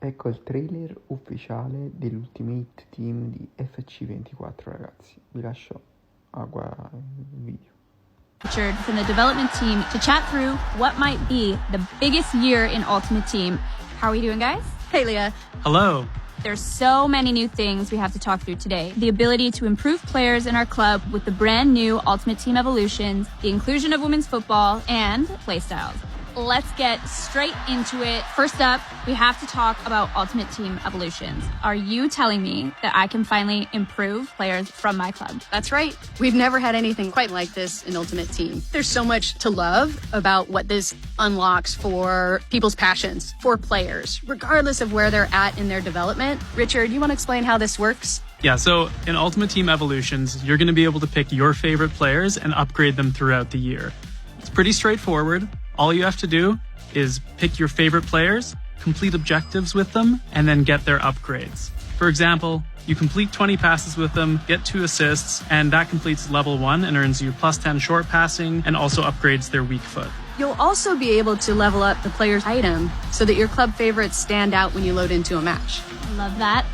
Ecco il trailer ufficiale dell'Ultimate Team di FC24, ragazzi. Vi lascio a guardare il video. Featured from the development team to chat through what might be the biggest year in Ultimate Team. How are we doing, guys? Hey, Leah. Hello. There's so many new things we have to talk through today. The ability to improve players in our club with the brand new Ultimate Team evolutions, the inclusion of women's football, and playstyles. Let's get straight into it. First up, we have to talk about Ultimate Team evolutions. Are you telling me that I can finally improve players from my club? That's right. We've never had anything quite like this in Ultimate Team. There's so much to love about what this unlocks for people's passions, for players, regardless of where they're at in their development. Richard, you want to explain how this works? Yeah, so in Ultimate Team Evolutions, you're going to be able to pick your favorite players and upgrade them throughout the year. It's pretty straightforward. All you have to do is pick your favorite players, complete objectives with them, and then get their upgrades. For example, you complete 20 passes with them, get 2 assists, and that completes level 1 and earns you plus 10 short passing and also upgrades their weak foot. You'll also be able to level up the player's item so that your club favorites stand out when you load into a match. I love that.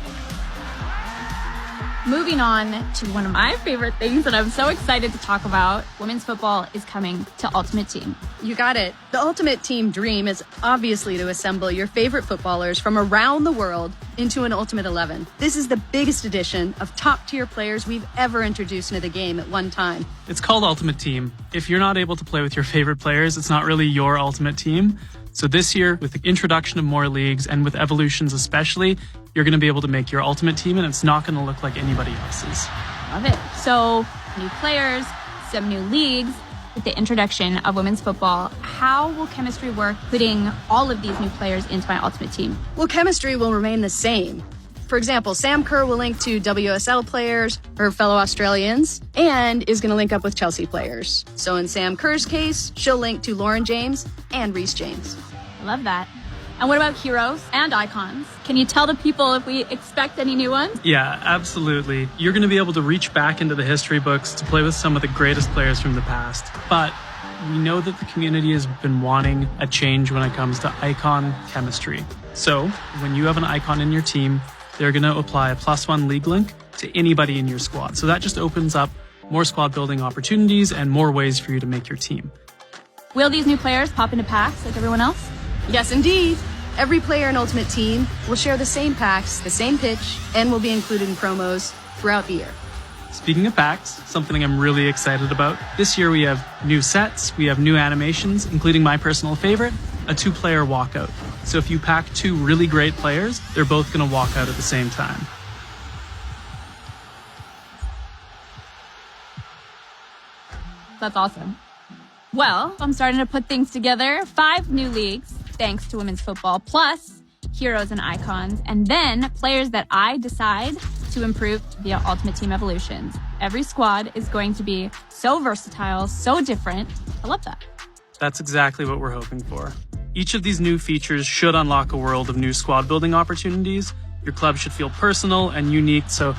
Moving on to one of my favorite things that I'm so excited to talk about, women's football is coming to Ultimate Team. You got it. The Ultimate Team dream is obviously to assemble your favorite footballers from around the world into an Ultimate 11. This is the biggest edition of top-tier players we've ever introduced into the game at one time. It's called Ultimate Team. If you're not able to play with your favorite players, it's not really your Ultimate Team. So this year, with the introduction of more leagues and with evolutions especially, you're going to be able to make your Ultimate Team and it's not going to look like anybody else's. Love it. So, new players, some new leagues, with the introduction of women's football. How will chemistry work putting all of these new players into my Ultimate Team? Well, chemistry will remain the same. For example, Sam Kerr will link to WSL players, her fellow Australians, and is going to link up with Chelsea players. So in Sam Kerr's case, she'll link to Lauren James and Reece James. I love that. And what about heroes and icons? Can you tell the people if we expect any new ones? Yeah, absolutely. You're going to be able to reach back into the history books to play with some of the greatest players from the past. But we know that the community has been wanting a change when it comes to icon chemistry. So when you have an icon in your team, they're going to apply a +1 league link to anybody in your squad. So that just opens up more squad building opportunities and more ways for you to make your team. Will these new players pop into packs like everyone else? Yes, indeed. Every player in Ultimate Team will share the same packs, the same pitch, and will be included in promos throughout the year. Speaking of packs, something I'm really excited about. This year we have new sets, we have new animations, including my personal favorite, a 2-player walkout. So if you pack 2 really great players, they're both going to walk out at the same time. That's awesome. Well, I'm starting to put things together. 5 new leagues, thanks to women's football, plus heroes and icons, and then players that I decide to improve via Ultimate Team Evolutions. Every squad is going to be so versatile, so different. I love that. That's exactly what we're hoping for. Each of these new features should unlock a world of new squad building opportunities. Your club should feel personal and unique, so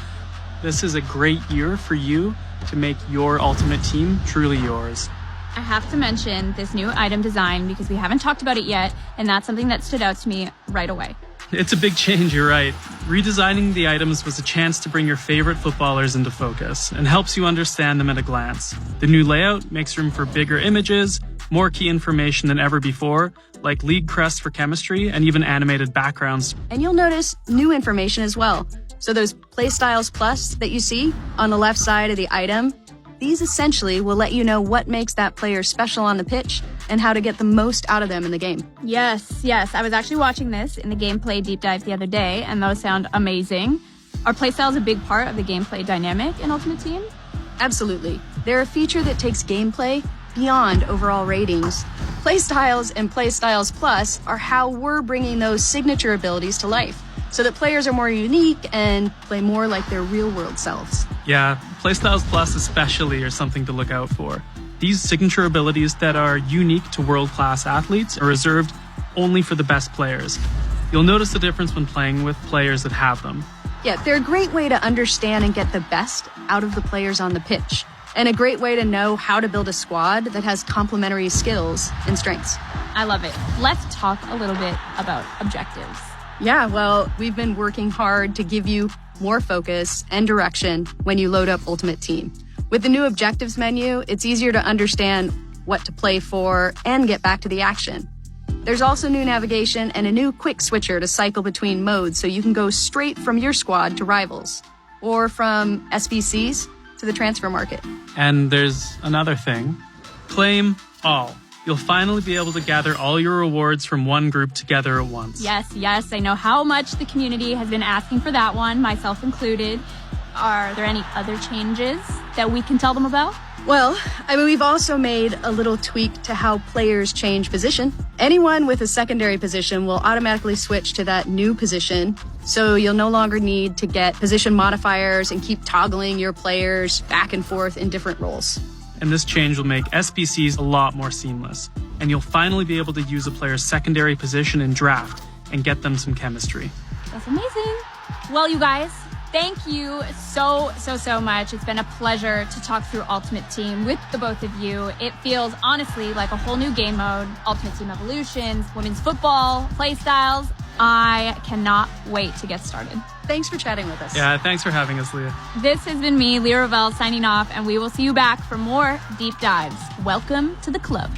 this is a great year for you to make your Ultimate Team truly yours. I have to mention this new item design because we haven't talked about it yet, and that's something that stood out to me right away. It's a big change, you're right. Redesigning the items was a chance to bring your favorite footballers into focus and helps you understand them at a glance. The new layout makes room for bigger images, more key information than ever before, like league crests for chemistry and even animated backgrounds. And you'll notice new information as well. So those Playstyles Plus that you see on the left side of the item, these essentially will let you know what makes that player special on the pitch and how to get the most out of them in the game. Yes. I was actually watching this in the gameplay deep dive the other day, and those sound amazing. Are playstyles a big part of the gameplay dynamic in Ultimate Team? Absolutely. They're a feature that takes gameplay beyond overall ratings. Playstyles and Playstyles Plus are how we're bringing those signature abilities to life, so that players are more unique and play more like their real-world selves. Yeah, Playstyles Plus especially are something to look out for. These signature abilities that are unique to world-class athletes are reserved only for the best players. You'll notice the difference when playing with players that have them. Yeah, they're a great way to understand and get the best out of the players on the pitch, and a great way to know how to build a squad that has complementary skills and strengths. I love it. Let's talk a little bit about objectives. Yeah, well, we've been working hard to give you more focus and direction when you load up Ultimate Team. With the new objectives menu, it's easier to understand what to play for and get back to the action. There's also new navigation and a new quick switcher to cycle between modes so you can go straight from your squad to rivals or from SBCs to the transfer market. And there's another thing. Claim all. You'll finally be able to gather all your rewards from one group together at once. Yes, I know how much the community has been asking for that one, myself included. Are there any other changes that we can tell them about? Well, we've also made a little tweak to how players change position. Anyone with a secondary position will automatically switch to that new position, so you'll no longer need to get position modifiers and keep toggling your players back and forth in different roles. And this change will make SBCs a lot more seamless. And you'll finally be able to use a player's secondary position in draft and get them some chemistry. That's amazing. Well, you guys, thank you so much. It's been a pleasure to talk through Ultimate Team with the both of you. It feels honestly like a whole new game mode. Ultimate Team evolutions, women's football, play styles. I cannot wait to get started. Thanks for chatting with us. Yeah, thanks for having us, Leah. This has been me, Leah Ravel, signing off, and we will see you back for more deep dives. Welcome to the club.